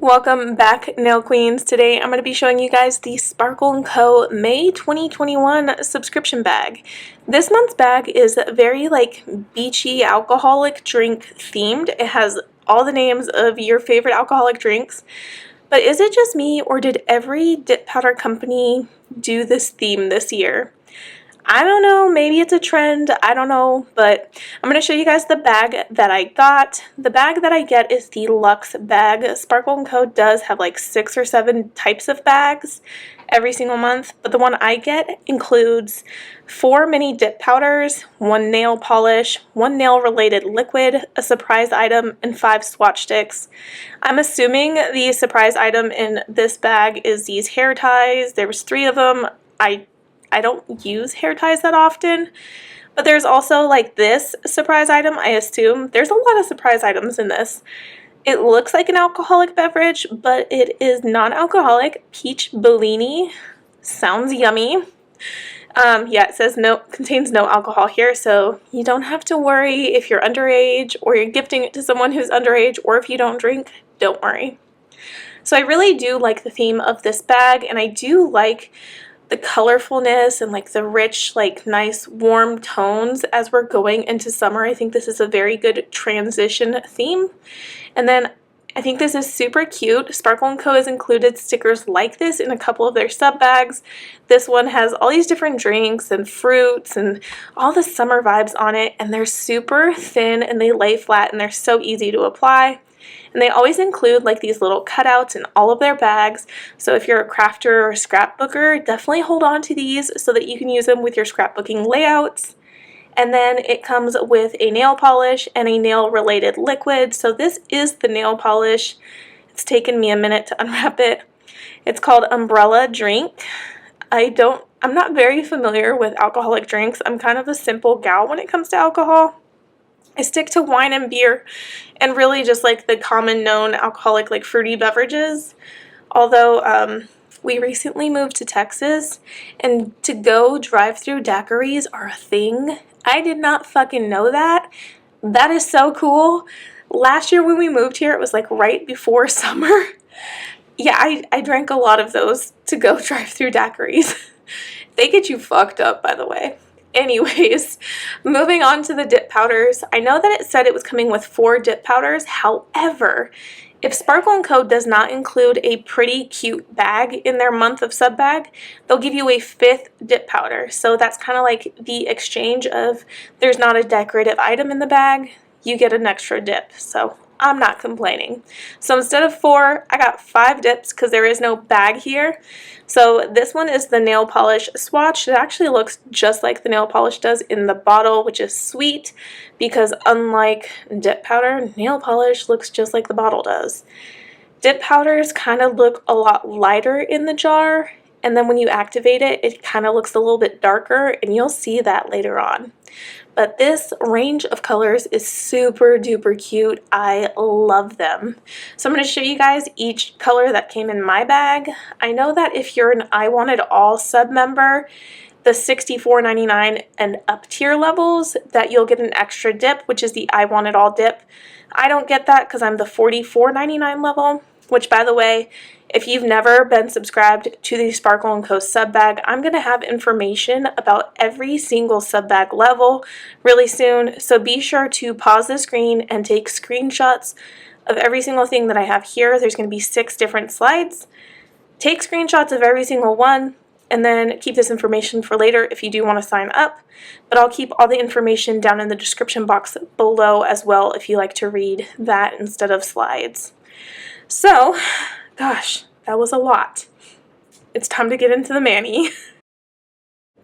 Welcome back, Nail Queens. Today I'm going to be showing you guys the Sparkle & Co. May 2021 subscription bag. This month's bag is very beachy alcoholic drink themed. It has all the names of your favorite alcoholic drinks. But is it just me, or did every dip powder company do this theme this year? I don't know, maybe it's a trend, I don't know, but I'm going to show you guys the bag that I got. The bag that I get is the Luxe bag. Sparkle & Co. does have like 6 or 7 types of bags every single month, but the one I get includes 4 mini dip powders, 1 nail polish, 1 nail related liquid, a surprise item, and 5 swatch sticks. I'm assuming the surprise item in this bag is these hair ties. There was 3 of them. I don't use hair ties that often, but there's also like this surprise item. I assume there's a lot of surprise items in this. It looks like an alcoholic beverage, but it is non-alcoholic. Peach Bellini. Sounds yummy. Yeah, it says contains no alcohol here, so you don't have to worry if you're underage or you're gifting it to someone who's underage, or if you don't drink, don't worry. So I really do like the theme of this bag, and I do like the colorfulness and like the rich, nice warm tones as we're going into summer. I think this is a very good transition theme. And then I think this is super cute. Sparkle & Co. has included stickers like this in a couple of their sub bags. This one has all these different drinks and fruits and all the summer vibes on it, and they're super thin and they lay flat and they're so easy to apply. And they always include like these little cutouts in all of their bags. So if you're a crafter or a scrapbooker, definitely hold on to these so that you can use them with your scrapbooking layouts. And then it comes with a nail polish and a nail related liquid. So this is the nail polish. It's taken me a minute to unwrap it. It's called Umbrella Drink. I'm not very familiar with alcoholic drinks. I'm kind of a simple gal when it comes to alcohol. I stick to wine and beer and really just like the common known alcoholic fruity beverages. Although we recently moved to Texas, and to-go drive-through daiquiris are a thing. I did not fucking know that. That is so cool. Last year when we moved here, it was like right before summer. Yeah, I drank a lot of those to-go drive-through daiquiris. They get you fucked up, by the way. Anyways, moving on to the dip powders. I know that it said it was coming with 4 dip powders. However, if Sparkle & Co. does not include a pretty cute bag in their month of sub bag, they'll give you a 5th dip powder. So that's kind of like the exchange of there's not a decorative item in the bag, you get an extra dip. So I'm not complaining. So instead of 4, I got 5 dips because there is no bag here. So this one is the nail polish swatch. It actually looks just like the nail polish does in the bottle, which is sweet because unlike dip powder, nail polish looks just like the bottle does. Dip powders kind of look a lot lighter in the jar, and then when you activate it, it kind of looks a little bit darker, and you'll see that later on. But this range of colors is super duper cute. I love them. So I'm going to show you guys each color that came in my bag. I know that if you're an I Want It All sub member, the $64.99 and up tier levels, that you'll get an extra dip, which is the I Want It All dip. I don't get that because I'm the $44.99 level, which, by the way, if you've never been subscribed to the Sparkle & Co. sub bag, I'm going to have information about every single sub bag level really soon. So be sure to pause the screen and take screenshots of every single thing that I have here. There's going to be 6 different slides. Take screenshots of every single one, and then keep this information for later if you do want to sign up. But I'll keep all the information down in the description box below as well if you like to read that instead of slides. So, gosh, that was a lot. It's time to get into the mani.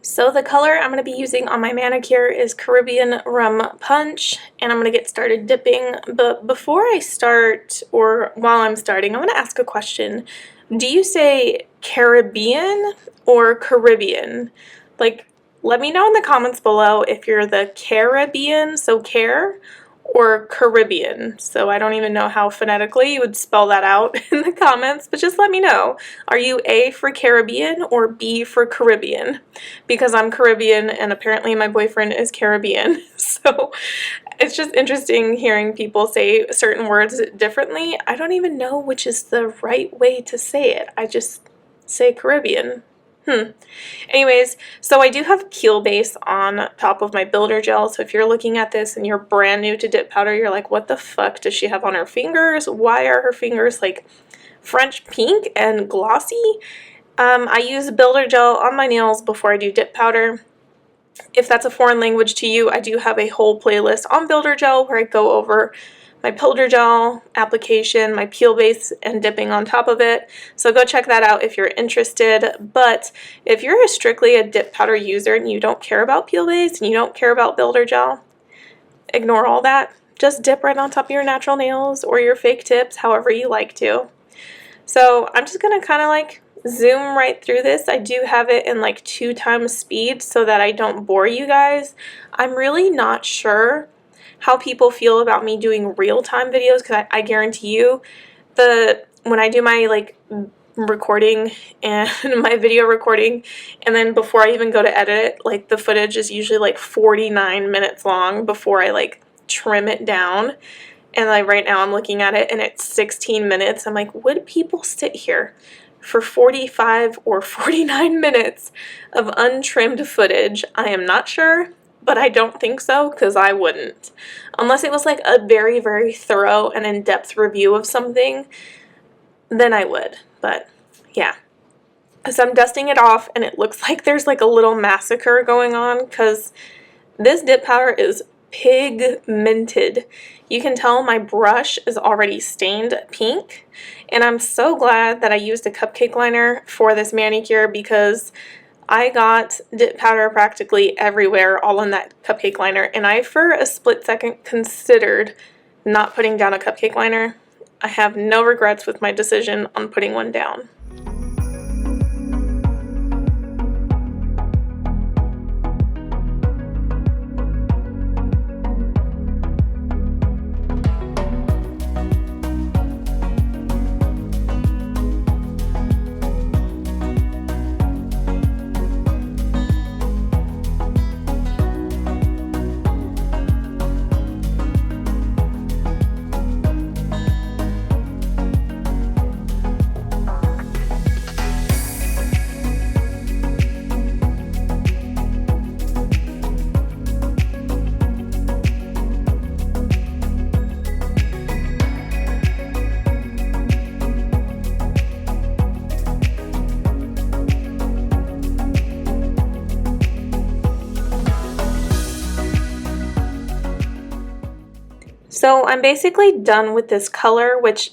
So the color I'm going to be using on my manicure is Caribbean Rum Punch, and I'm going to get started dipping. But before I start, or while I'm starting, I want to ask a question. Do you say Caribbean or Caribbean? Let me know in the comments below if you're the Caribbean, so care, or Caribbean. So I don't even know how phonetically you would spell that out in the comments, but just let me know. Are you A for Caribbean or B for Caribbean? Because I'm Caribbean and apparently my boyfriend is Caribbean. So It's just interesting hearing people say certain words differently. I don't even know which is the right way to say it. I just say Caribbean. Anyways, so I do have Keel Base on top of my builder gel. So if you're looking at this and you're brand new to dip powder, you're like, what the fuck does she have on her fingers? Why are her fingers like French pink and glossy? I use builder gel on my nails before I do dip powder. If that's a foreign language to you, I do have a whole playlist on builder gel where I go over my builder gel application, my peel base, and dipping on top of it. So go check that out if you're interested. But if you're strictly a dip powder user and you don't care about peel base and you don't care about builder gel, ignore all that. Just dip right on top of your natural nails or your fake tips, however you like to. So I'm just going to kind of like zoom right through this. I do have it in like 2 times speed so that I don't bore you guys. I'm really not sure how people feel about me doing real-time videos, because I guarantee you when I do my like recording and my video recording, and then before I even go to edit it, like the footage is usually like 49 minutes long before I like trim it down. And like right now I'm looking at it and it's 16 minutes. I'm like, would people sit here for 45 or 49 minutes of untrimmed footage? I am not sure, but I don't think so, because I wouldn't. Unless it was like a very, very thorough and in-depth review of something, then I would. But yeah. So I'm dusting it off and it looks like there's like a little massacre going on, because this dip powder is pigmented. You can tell my brush is already stained pink, and I'm so glad that I used a cupcake liner for this manicure, because I got dip powder practically everywhere, all in that cupcake liner, and I for a split second considered not putting down a cupcake liner. I have no regrets with my decision on putting one down. So I'm basically done with this color, which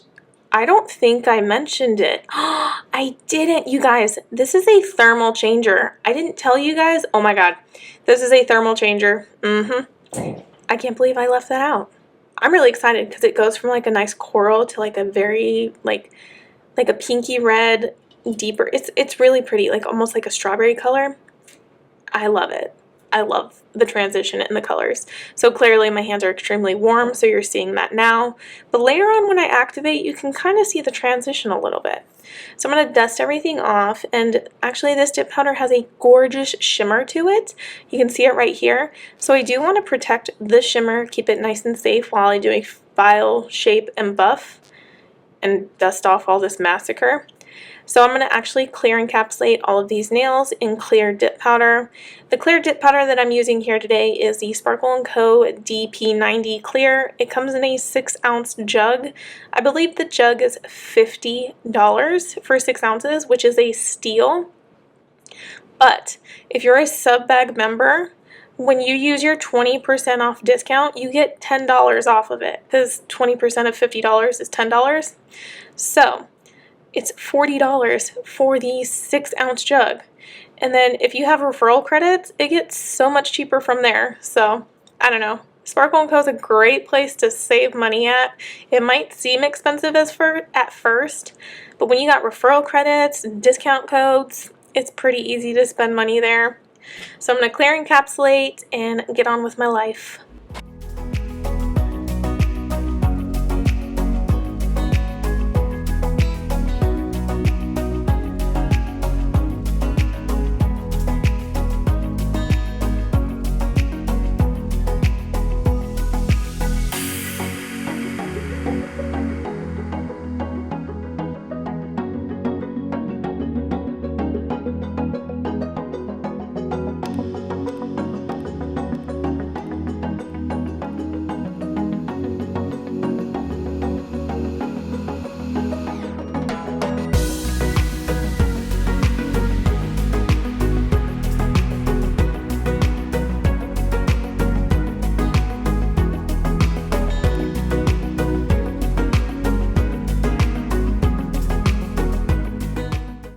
I don't think I mentioned it. I didn't, you guys. This is a thermal changer. I didn't tell you guys. Oh my god. This is a thermal changer. I can't believe I left that out. I'm really excited because it goes from like a nice coral to like a very like a pinky red, deeper. It's really pretty, like almost like a strawberry color. I love it. I love the transition in the colors. So clearly my hands are extremely warm, so you're seeing that now. But later on when I activate, you can kind of see the transition a little bit. So I'm going to dust everything off, and actually this dip powder has a gorgeous shimmer to it. You can see it right here. So I do want to protect the shimmer, keep it nice and safe while I do a file, shape, and buff and dust off all this massacre. So I'm going to actually clear encapsulate all of these nails in clear dip powder. The clear dip powder that I'm using here today is the Sparkle & Co. DP90 Clear. It comes in a 6-ounce jug. I believe the jug is $50 for 6 ounces, which is a steal. But if you're a sub-bag member, when you use your 20% off discount, you get $10 off of it, because 20% of $50 is $10. So it's $40 for the 6-ounce jug. And then if you have referral credits, it gets so much cheaper from there. So, I don't know. Sparkle & Co. is a great place to save money at. It might seem expensive at first, but when you got referral credits and discount codes, it's pretty easy to spend money there. So I'm going to clear encapsulate and get on with my life.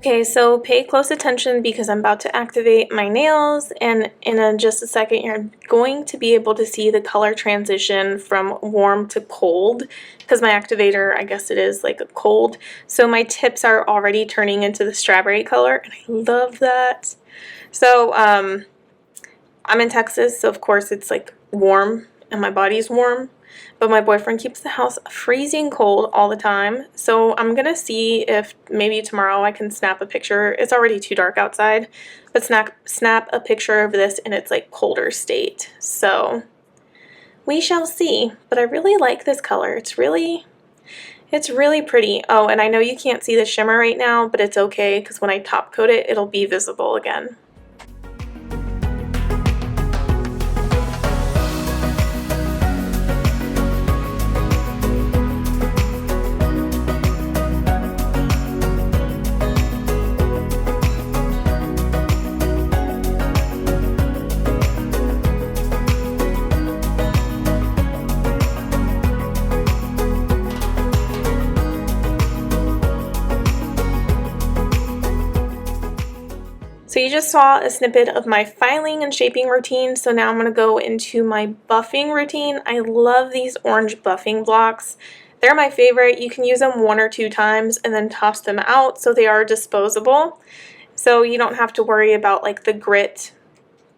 Okay, so pay close attention because I'm about to activate my nails, and in just a second you're going to be able to see the color transition from warm to cold, because my activator, I guess it is like a cold. So my tips are already turning into the strawberry color, and I love that. So I'm in Texas, so of course it's like warm and my body's warm. But my boyfriend keeps the house freezing cold all the time. So I'm gonna see if maybe tomorrow I can snap a picture. It's already too dark outside, but snap a picture of this in its like colder state. So we shall see. But I really like this color. It's really pretty. Oh, and I know you can't see the shimmer right now, but it's okay because when I top coat it, it'll be visible again. So you just saw a snippet of my filing and shaping routine, so now I'm going to go into my buffing routine. I love these orange buffing blocks. They're my favorite. You can use them 1 or 2 times and then toss them out, so they are disposable. So you don't have to worry about like the grit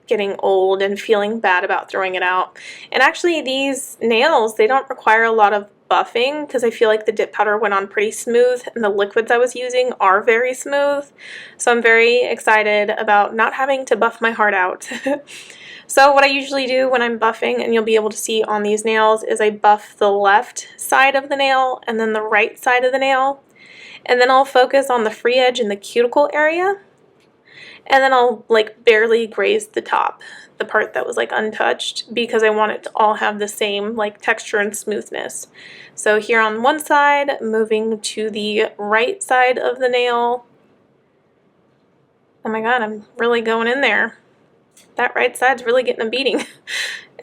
getting old and feeling bad about throwing it out. And actually these nails, they don't require a lot of buffing because I feel like the dip powder went on pretty smooth and the liquids I was using are very smooth. So I'm very excited about not having to buff my heart out. So what I usually do when I'm buffing, and you'll be able to see on these nails, is I buff the left side of the nail and then the right side of the nail. And then I'll focus on the free edge in the cuticle area. And then I'll like barely graze the top, the part that was like untouched, because I want it to all have the same like texture and smoothness. So here on one side, moving to the right side of the nail. Oh my god, I'm really going in there. That right side's really getting a beating.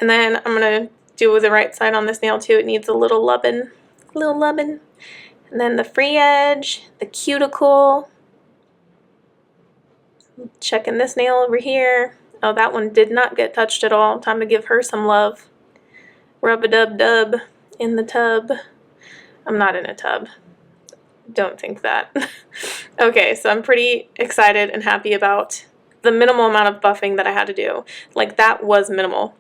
And then I'm gonna do the right side on this nail too. It needs a little lubbing, And then the free edge, the cuticle. Checking this nail over here. Oh, that one did not get touched at all. Time to give her some love. Rub-a-dub-dub in the tub. I'm not in a tub. Don't think that. Okay, so I'm pretty excited and happy about the minimal amount of buffing that I had to do. Like, that was minimal.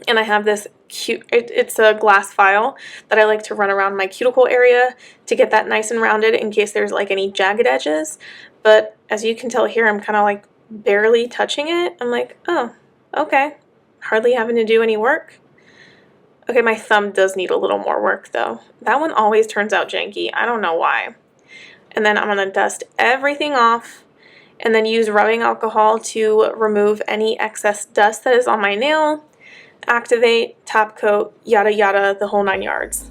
And I have this cute, it's a glass file that I like to run around my cuticle area to get that nice and rounded in case there's like any jagged edges. But as you can tell here, I'm kind of like barely touching it. I'm like, oh, okay. Hardly having to do any work. Okay, my thumb does need a little more work though. That one always turns out janky. I don't know why. And then I'm going to dust everything off and then use rubbing alcohol to remove any excess dust that is on my nail. Activate, top coat, yada yada, the whole 9 yards.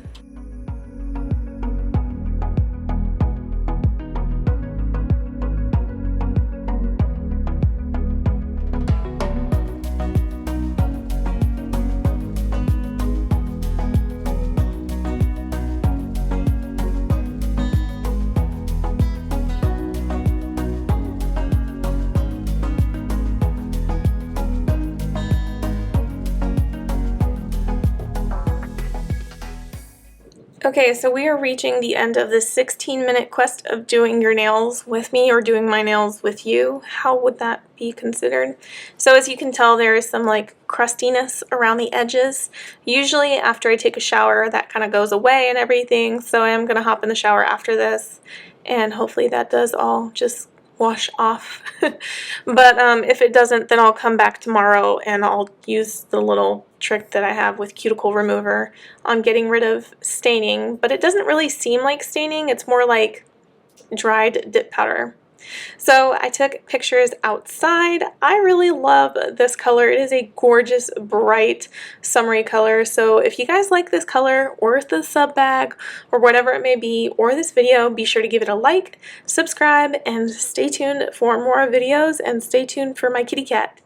Okay, so we are reaching the end of this 16-minute quest of doing your nails with me or doing my nails with you. How would that be considered? So as you can tell, there is some like crustiness around the edges. Usually after I take a shower, that kind of goes away and everything. So I am going to hop in the shower after this, and hopefully that does all just wash off. But if it doesn't, then I'll come back tomorrow and I'll use the little trick that I have with cuticle remover on getting rid of staining. But it doesn't really seem like staining, it's more like dried dip powder. So I took pictures outside. I really love this color. It is a gorgeous, bright, summery color. So if you guys like this color or the sub bag or whatever it may be, or this video, be sure to give it a like, subscribe, and stay tuned for more videos, and stay tuned for my kitty cat.